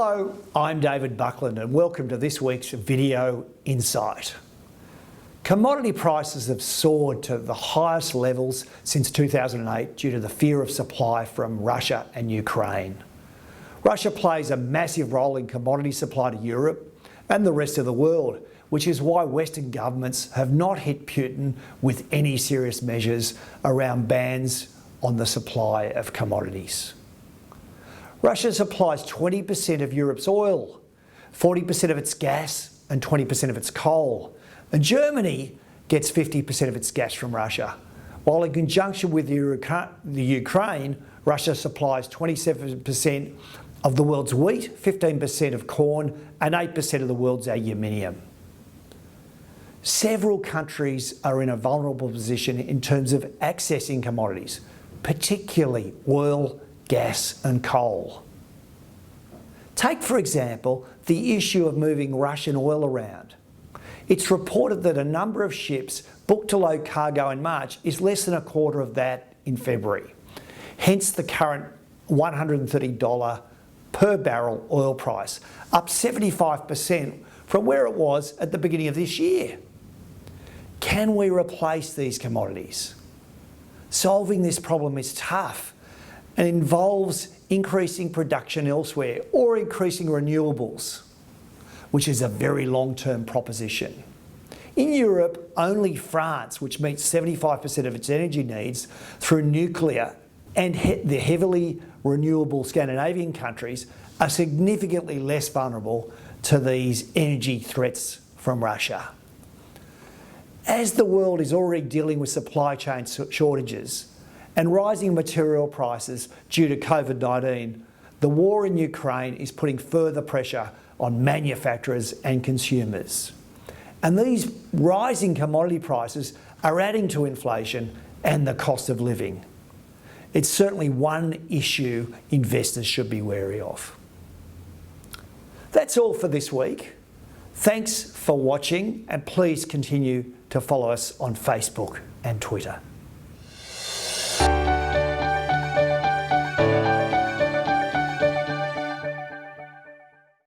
Hello, I'm David Buckland and welcome to this week's Video Insight. Commodity prices have soared to the highest levels since 2008 due to the fear of supply from Russia and Ukraine. Russia plays a massive role in commodity supply to Europe and the rest of the world, which is why Western governments have not hit Putin with any serious measures around bans on the supply of commodities. Russia supplies 20% of Europe's oil, 40% of its gas and 20% of its coal. And Germany gets 50% of its gas from Russia, while in conjunction with the Ukraine, Russia supplies 27% of the world's wheat, 15% of corn and 8% of the world's aluminium. Several countries are in a vulnerable position in terms of accessing commodities, particularly oil, gas and coal. Take, for example, the issue of moving Russian oil around. It's reported that a number of ships booked to load cargo in March is less than a quarter of that in February. Hence the current $130 per barrel oil price, up 75% from where it was at the beginning of this year. Can we replace these commodities? Solving this problem is tough and involves increasing production elsewhere or increasing renewables, which is a very long-term proposition. In Europe, only France, which meets 75% of its energy needs through nuclear, and the heavily renewable Scandinavian countries are significantly less vulnerable to these energy threats from Russia. As the world is already dealing with supply chain shortages and rising material prices due to COVID-19, the war in Ukraine is putting further pressure on manufacturers and consumers. And these rising commodity prices are adding to inflation and the cost of living. It's certainly one issue investors should be wary of. That's all for this week. Thanks for watching and please continue to follow us on Facebook and Twitter.